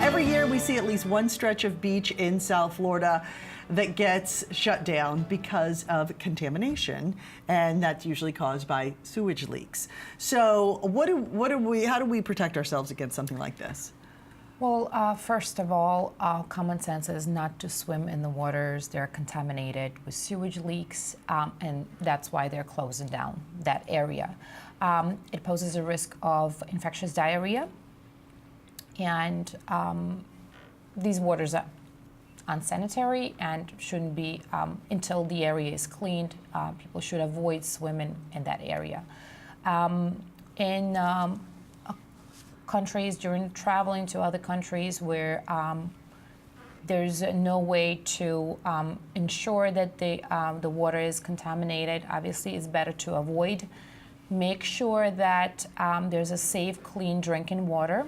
Every year we see at least one stretch of beach in South Florida that gets shut down because of contamination, and that's usually caused by sewage leaks. So how do we protect ourselves against something like this? Well, first of all, common sense is not to swim in the waters. They're contaminated with sewage leaks, and that's why they're closing down that area. It poses a risk of infectious diarrhea, and these waters are unsanitary and shouldn't be, until the area is cleaned, people should avoid swimming in that area. In countries, during traveling to other countries where there's no way to ensure that the water is contaminated, obviously it's better to avoid. Make sure that there's a safe, clean drinking water.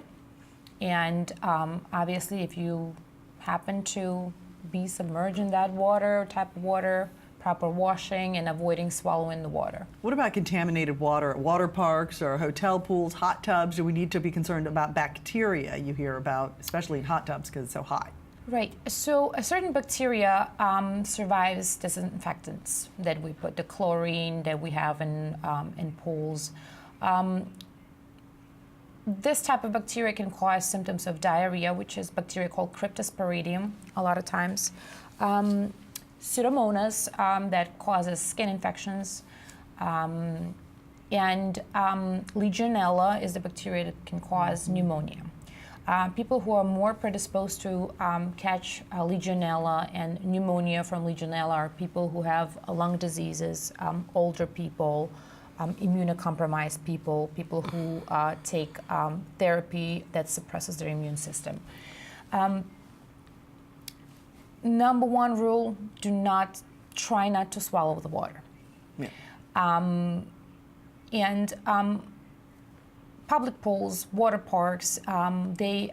And obviously if you happen to be submerged in that type of water, proper washing and avoiding swallowing the water. What about contaminated water at water parks or hotel pools, hot tubs? Do we need to be concerned about bacteria you hear about, especially in hot tubs because it's so hot? Right. So a certain bacteria survives disinfectants that we put, the chlorine that we have in pools. This type of bacteria can cause symptoms of diarrhea, which is bacteria called Cryptosporidium a lot of times. Pseudomonas that causes skin infections, and Legionella is the bacteria that can cause pneumonia. People who are more predisposed to catch Legionella and pneumonia from Legionella are people who have lung diseases, older people, immunocompromised people, people who take therapy that suppresses their immune system. Number one rule, try not to swallow the water. Yeah. Public pools, water parks, they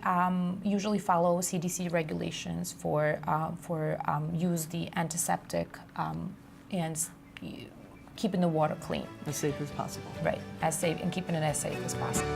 usually follow CDC regulations for use the antiseptic and keeping the water clean. As safe as possible. Right, as safe, and keeping it as safe as possible.